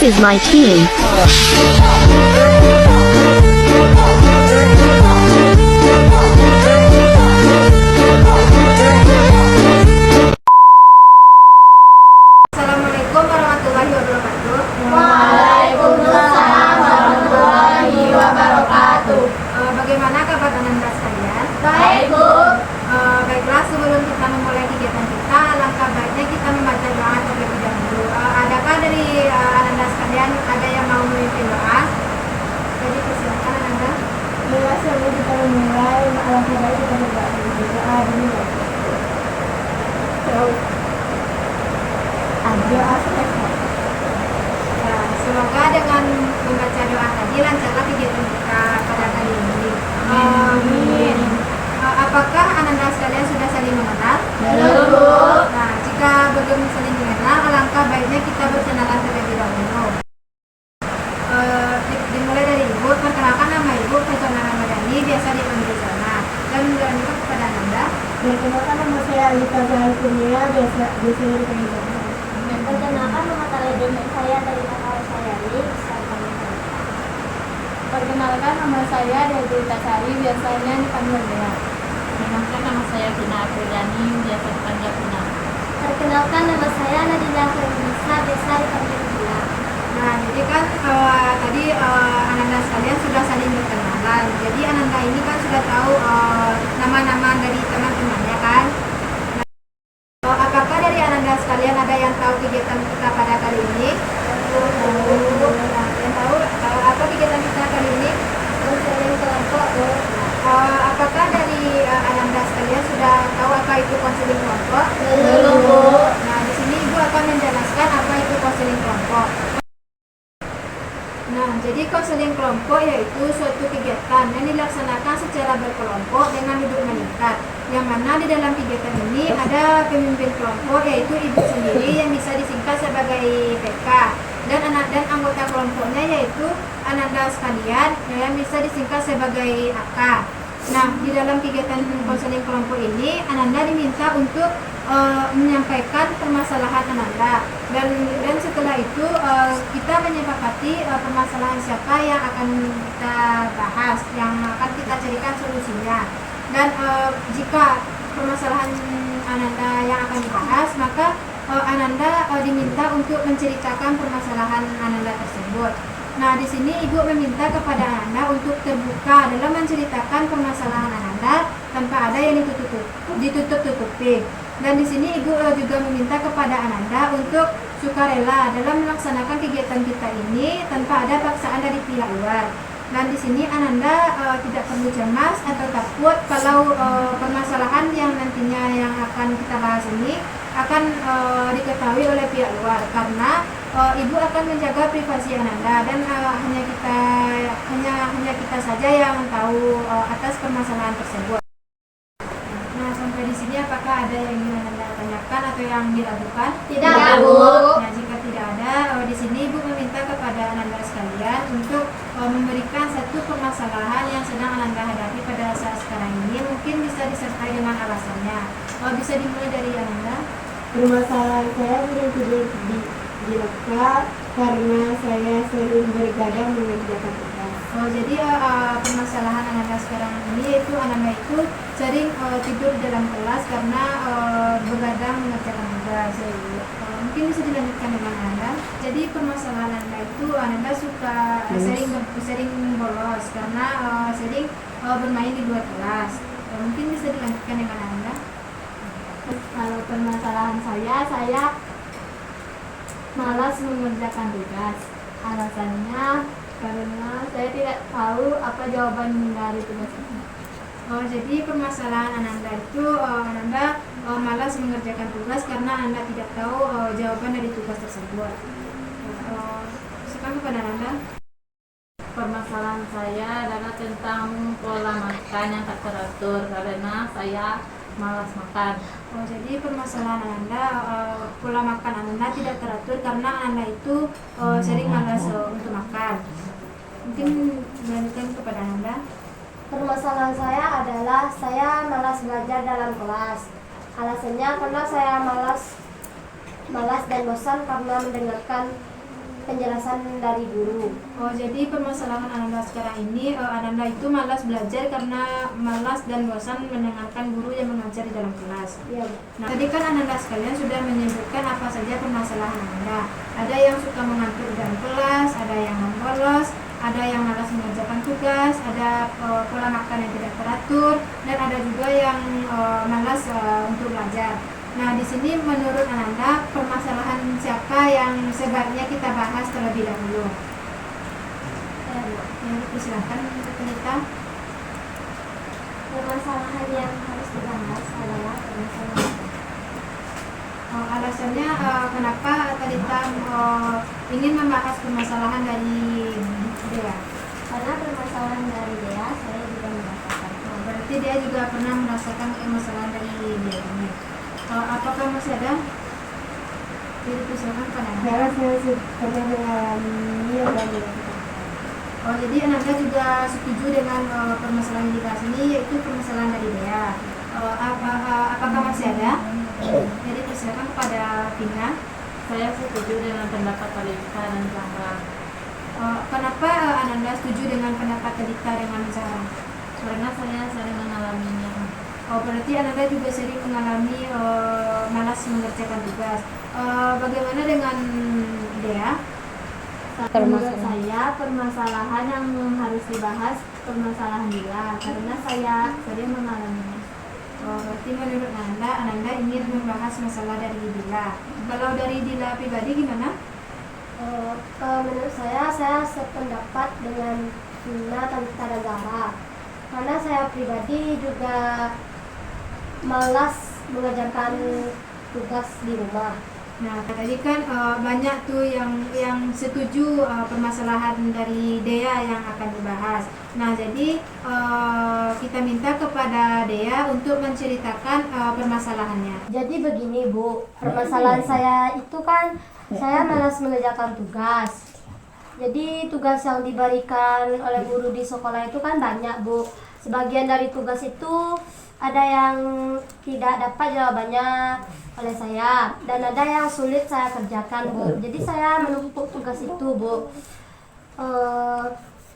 This is my team. Assalamualaikum warahmatullahi wabarakatuh. Waalaikumsalam warahmatullahi wabarakatuh. Bagaimana kabar Ananda sekalian? Baik, Bu. Baiklah, sebelum kita memulai kegiatan kita, alangkah baiknya kita membaca doa terlebih dahulu. Adakah dari Ananda sekalian ada yang mau memimpin doa? Jadi persilakan Ananda. Sebelum kita memulai, alangkah baik kita berdoa dulu. Doa setelah. Semoga dengan membaca doa tadi lancarlah kegiatan kita pada kali ini. Amin. Apakah Ananda sekalian sudah saling mengenal? Belum, Bu. Nah, jika belum saling mengenal, alangkah baiknya kita berkenalan terlebih dahulu. Dimulai dari Ibu, perkenalkan nama Ibu, Faisal Ramadhani, biasa dipanggil Zana. Dan menunjukkan kepada Ananda. Perkenalkan nama saya Alita Zahal Kurnia, biasa dipanggil Zana. Perkenalkan nama teledemek saya dari kakak saya Rik. Perkenalkan nama saya Dewi Sari, biasanya dipanggil Dea. Perkenalkan nama saya Vina Apriliani, biasa dipanggil Vina. Perkenalkan nama saya Nadila Fernisa, biasa dipanggil Vina. Nah, jadi kan tadi Ananda sekalian sudah saling berkenalan. Jadi Ananda ini kan sudah tahu nama-nama dari teman-temannya kan. Nah, apakah dari Ananda sekalian ada yang tahu kegiatan kita pada kali ini? Nah, yang tahu apa kegiatan kita kali ini? Konseling kelompok, Bu. Apakah dari Ananda sekalian sudah tahu apa itu konseling kelompok? Belum, Bu. Nah, di sini Ibu akan menjelaskan apa itu konseling kelompok. Nah, jadi konseling kelompok yaitu suatu kegiatan yang dilaksanakan secara berkelompok dengan duduk meningkat. Yang mana di dalam kegiatan ini ada pemimpin kelompok yaitu Ibu sendiri yang bisa disingkat sebagai PK. Dan anggota kelompoknya yaitu Ananda sekalian yang bisa disingkat sebagai AK. Nah, di dalam kegiatan konseling kelompok ini Ananda diminta untuk menyampaikan permasalahan Ananda dan setelah itu kita menyepakati permasalahan siapa yang akan kita bahas, yang akan kita carikan solusinya. Dan jika permasalahan Ananda yang akan dibahas, maka Ananda diminta untuk menceritakan permasalahan Ananda tersebut. Nah, di sini Ibu meminta kepada Ananda untuk terbuka dalam menceritakan permasalahan Ananda tanpa ada yang ditutup-tutupi. Dan di sini Ibu juga meminta kepada Ananda untuk sukarela dalam melaksanakan kegiatan kita ini tanpa ada paksaan dari pihak luar. Dan di sini Ananda tidak perlu cemas atau takut kalau permasalahan yang nantinya yang akan kita bahas ini akan diketahui oleh pihak luar, karena Ibu akan menjaga privasi Ananda dan hanya kita saja yang tahu atas permasalahan tersebut. Nah, sampai di sini apakah ada yang ingin Ananda tanyakan atau yang diragukan? Tidak, Bu. Nah, jika tidak ada, di sini Ibu meminta kepada Ananda sekalian untuk memberikan satu permasalahan yang sedang Ananda hadapi pada saat sekarang ini. Mungkin bisa disertai dengan alasannya. Bisa dimulai dari Ananda. Permasalahan saya sering tidur di lokal karena saya sering bergadang mengerjakan tugas. Jadi permasalahan Ananda sekarang ini yaitu Ananda itu sering tidur dalam kelas karena begadang mengerjakan tugas. Mungkin bisa dilanjutkan dengan Ananda. Jadi permasalahan Ananda itu Ananda suka sering bolos karena sering bermain di luar kelas. Mungkin bisa dilanjutkan dengan Ananda. Kalau permasalahan saya malas mengerjakan tugas. Alasannya karena saya tidak tahu apa jawaban dari tugas itu. Jadi permasalahan Ananda itu Ananda malas mengerjakan tugas karena Ananda tidak tahu jawaban dari tugas tersebut. Sekarang kepada Ananda. Permasalahan saya adalah tentang pola makan yang tak teratur karena saya malas makan. Jadi permasalahan Ananda pola makan Ananda tidak teratur karena Ananda itu sering malas untuk makan. Mungkin dilanjutkan kepada Ananda. Permasalahan saya adalah saya malas belajar dalam kelas. Alasannya karena saya malas dan bosan karena mendengarkan penjelasan dari guru. Oh, jadi permasalahan Ananda sekarang ini, Ananda itu malas belajar karena malas dan bosan mendengarkan guru yang mengajar di dalam kelas. Iya, Bu. Nah, tadi kan Ananda sekalian sudah menyebutkan apa saja permasalahan Ananda. Ada yang suka mengantuk di dalam kelas, ada yang bolos, ada yang malas mengerjakan tugas, ada pola makan yang tidak teratur, dan ada juga yang malas untuk belajar. Nah, di sini menurut Ananda, permasalahan siapa yang sebaiknya kita bahas terlebih dahulu? Iya, Bu. Ya, persilahkan untuk Anita. Permasalahan yang harus dibahas adalah permasalahan Alasannya kenapa Anita ingin membahas permasalahan dari Dea? karena permasalahan dari Dea saya juga merasakan. Berarti dia juga pernah merasakan permasalahan dari Dea ini. Apakah masih ada? Jadi persilakan Pak Nanda. Karena saya pernah mengalami yang dilakukan. Oh, jadi Ananda juga setuju dengan permasalahan yang dibahas ini, yaitu permasalahan dari Dea. Apakah masih ada? Jadi persilakan kepada Vina. Saya setuju dengan pendapat Talita dan Zahra. Kenapa Ananda setuju dengan pendapat Talita dengan Zahra? Karena saya sering mengalaminya. Oh, berarti Ananda juga sering mengalami malas mengerjakan tugas. Bagaimana dengan Dea? Menurut saya permasalahan yang harus dibahas permasalahan Dila karena saya sering mengalaminya. Oh, berarti menurut Ananda ingin membahas masalah dari Dila. Kalau dari Dila pribadi gimana? Kalau menurut saya sependapat dengan Vina, Talita dan Zahra karena saya pribadi juga malas mengerjakan tugas di rumah. Nah, tadi kan banyak tuh yang setuju permasalahan dari Dea yang akan dibahas. Nah, jadi kita minta kepada Dea untuk menceritakan permasalahannya. Jadi begini Bu, permasalahan saya itu kan saya malas mengerjakan tugas. Jadi tugas yang diberikan oleh guru di sekolah itu kan banyak Bu. Sebagian dari tugas itu ada yang tidak dapat jawabannya oleh saya dan ada yang sulit saya kerjakan Bu. Jadi saya menumpuk tugas itu Bu.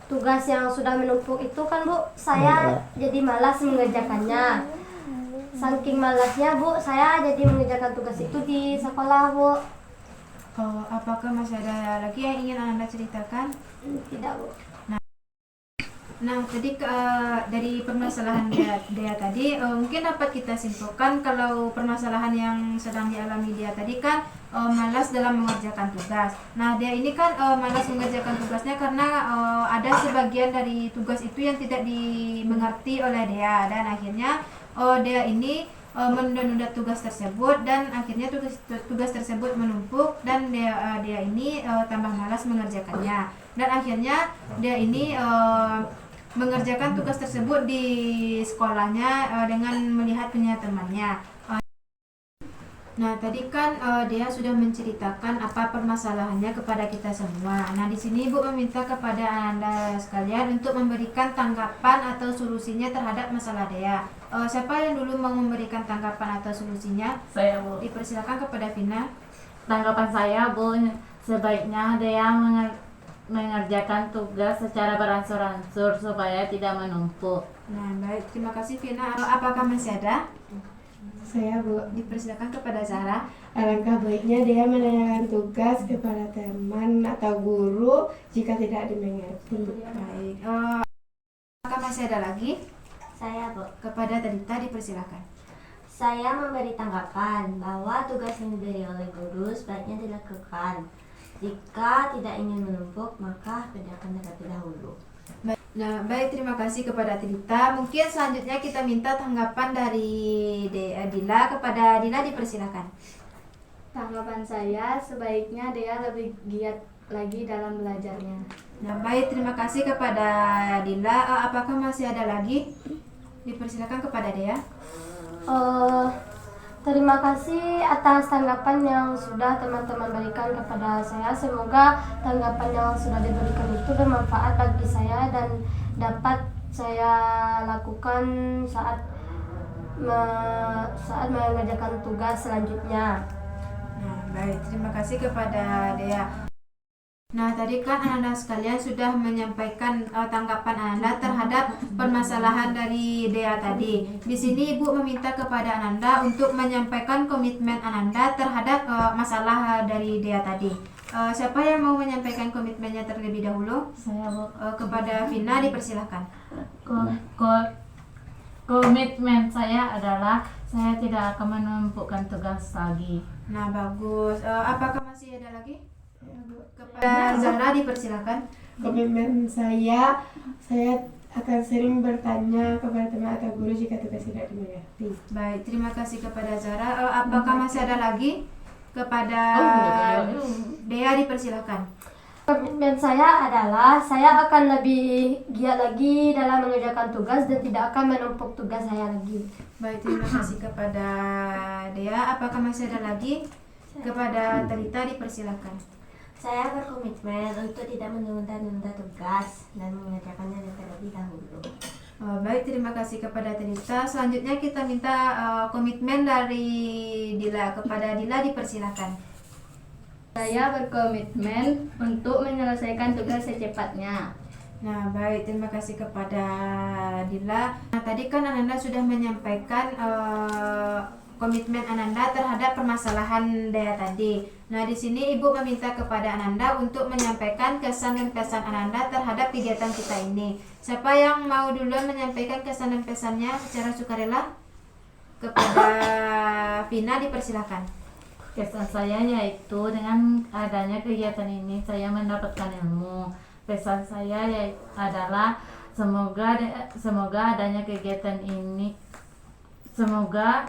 Tugas yang sudah menumpuk itu kan Bu, saya jadi malas mengerjakannya. Saking malasnya Bu, saya jadi mengerjakan tugas itu di sekolah Bu. Apakah masih ada lagi yang ingin Anda ceritakan? Tidak Bu. Nah, tadi dari permasalahan dia tadi mungkin dapat kita simpulkan kalau permasalahan yang sedang dialami dia tadi kan malas dalam mengerjakan tugas. Nah, dia ini kan malas mengerjakan tugasnya karena ada sebagian dari tugas itu yang tidak dimengerti oleh dia dan akhirnya dia ini menunda-nunda tugas tersebut dan akhirnya tugas tersebut menumpuk dan dia ini tambah malas mengerjakannya dan akhirnya dia ini mengerjakan tugas tersebut di sekolahnya dengan melihat punya temannya. Nah, tadi kan dia sudah menceritakan apa permasalahannya kepada kita semua. Nah, di sini Ibu meminta kepada Anda sekalian untuk memberikan tanggapan atau solusinya terhadap masalah dia. Siapa yang dulu mau memberikan tanggapan atau solusinya? Saya Bu. Dipersilakan kepada Vina. Tanggapan saya Bu, sebaiknya dia mengerjakan tugas secara beransur-ansur supaya tidak menumpuk. Nah, baik, terima kasih Vina. Apakah masih ada? Saya Bu. Dipersilakan kepada Zahra. Alangkah baiknya dia menanyakan tugas kepada teman atau guru jika tidak dimengerti. Baik. Apakah masih ada lagi? Saya Bu. Kepada Talita dipersilakan. Saya memberi tanggapan bahwa tugas yang diberi oleh guru sebaiknya dilakukan. Jika tidak ingin menumpuk, maka kerjakan terlebih dahulu. Nah, baik, terima kasih kepada Talita. Mungkin selanjutnya kita minta tanggapan dari Dila. Kepada Dila dipersilakan. Tanggapan saya sebaiknya dia lebih giat lagi dalam belajarnya. Nah, baik, terima kasih kepada Dila. Apakah masih ada lagi? Dipersilakan kepada Dea. Terima kasih atas tanggapan yang sudah teman-teman berikan kepada saya. Semoga tanggapan yang sudah diberikan itu bermanfaat bagi saya dan dapat saya lakukan saat mengerjakan tugas selanjutnya. Nah, baik, terima kasih kepada Dea. Nah, tadi kan Ananda sekalian sudah menyampaikan tanggapan Ananda terhadap permasalahan dari Dea tadi. Di sini Ibu meminta kepada Ananda untuk menyampaikan komitmen Ananda terhadap masalah dari Dea tadi. Siapa yang mau menyampaikan komitmennya terlebih dahulu? Saya Bu. Kepada Vina dipersilahkan. Komitmen saya adalah saya tidak akan menumpukkan tugas lagi. Nah, bagus. Apakah masih ada lagi? Kepada Zahra dipersilahkan. Komitmen saya akan sering bertanya kepada teman atau guru jika tugas tidak dimengerti. Baik, terima kasih kepada Zahra. Apakah masih ada lagi? Kepada Dea dipersilahkan. Komitmen saya adalah saya akan lebih giat lagi dalam mengerjakan tugas dan tidak akan menumpuk tugas saya lagi. Baik, terima kasih kepada Dea. Apakah masih ada lagi? Kepada Talita dipersilahkan. Saya berkomitmen untuk tidak menunda-nunda tugas dan mengerjakannya terlebih dahulu. Baik, terima kasih kepada Talita. Selanjutnya kita minta komitmen dari Dila. Kepada Dila dipersilahkan. Saya berkomitmen untuk menyelesaikan tugas secepatnya. Nah, baik, terima kasih kepada Dila. Nah, tadi kan Ananda sudah menyampaikan komitmen Ananda terhadap permasalahan Dea tadi. Nah, di sini Ibu meminta kepada Ananda untuk menyampaikan kesan dan pesan Ananda terhadap kegiatan kita ini. Siapa yang mau duluan menyampaikan kesan dan pesannya secara sukarela? Kepada Vina dipersilakan. Kesan saya yaitu dengan adanya kegiatan ini saya mendapatkan ilmu. Pesan saya adalah semoga adanya kegiatan ini semoga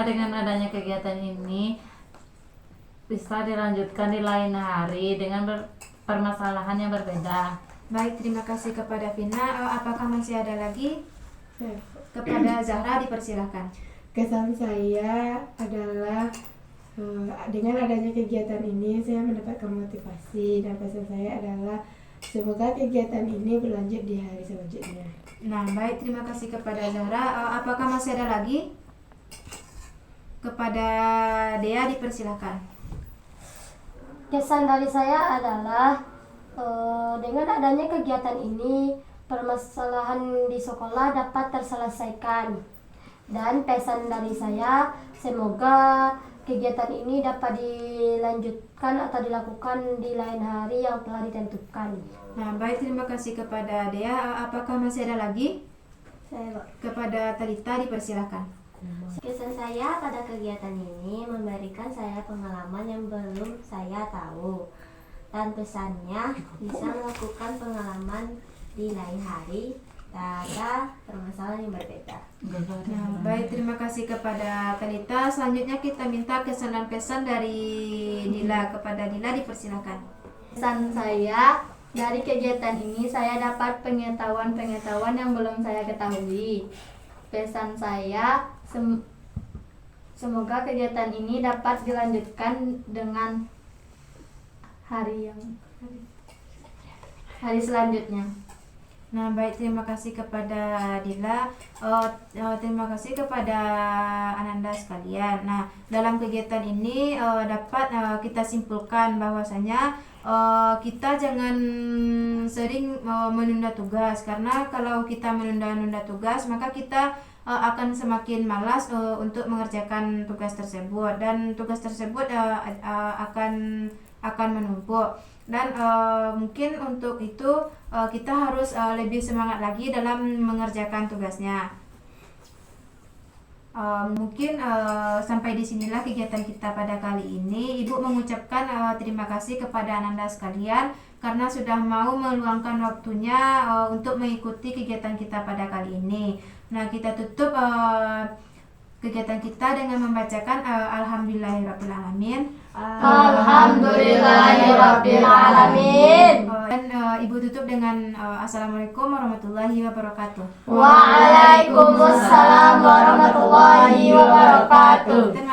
dengan adanya kegiatan ini bisa dilanjutkan di lain hari dengan permasalahan yang berbeda. Baik, terima kasih kepada Vina. Apakah masih ada lagi? Kepada Zahra dipersilakan. Kesan saya adalah dengan adanya kegiatan ini saya mendapatkan motivasi, dan pesan saya adalah semoga kegiatan ini berlanjut di hari selanjutnya. Nah, baik, terima kasih kepada Zahra. Apakah masih ada lagi? Kepada Dea dipersilakan. Kesan dari saya adalah dengan adanya kegiatan ini permasalahan di sekolah dapat terselesaikan. Dan pesan dari saya, semoga kegiatan ini dapat dilanjutkan atau dilakukan di lain hari yang telah ditentukan. Nah, baik, terima kasih kepada Dea. Apakah masih ada lagi? Kepada Talita dipersilakan. Kesan saya pada kegiatan ini memberikan saya pengalaman yang belum saya tahu, dan pesannya bisa melakukan pengalaman di lain hari pada permasalahan yang berbeda. Nah, baik, terima kasih kepada Talita. Selanjutnya kita minta kesan dan pesan dari Dila. Kepada Dila dipersilakan. Pesan saya, dari kegiatan ini saya dapat pengetahuan-pengetahuan yang belum saya ketahui. Pesan saya, semoga kegiatan ini dapat dilanjutkan dengan hari selanjutnya. Nah, baik, terima kasih kepada Dila. Terima kasih kepada Ananda sekalian. Nah, dalam kegiatan ini dapat kita simpulkan bahwasanya kita jangan sering menunda tugas, karena kalau kita menunda-nunda tugas maka kita akan semakin malas untuk mengerjakan tugas tersebut, dan tugas tersebut akan menumpuk. Dan mungkin untuk itu kita harus lebih semangat lagi dalam mengerjakan tugasnya. Mungkin sampai di sinilah kegiatan kita pada kali ini. Ibu mengucapkan terima kasih kepada Ananda sekalian karena sudah mau meluangkan waktunya untuk mengikuti kegiatan kita pada kali ini. Nah, kita tutup kegiatan kita dengan membacakan Alhamdulillahirrahmanirrahim. Alhamdulillahirrahmanirrahim. Dan Ibu tutup dengan Assalamualaikum warahmatullahi wabarakatuh. Waalaikumsalam warahmatullahi wabarakatuh. Terima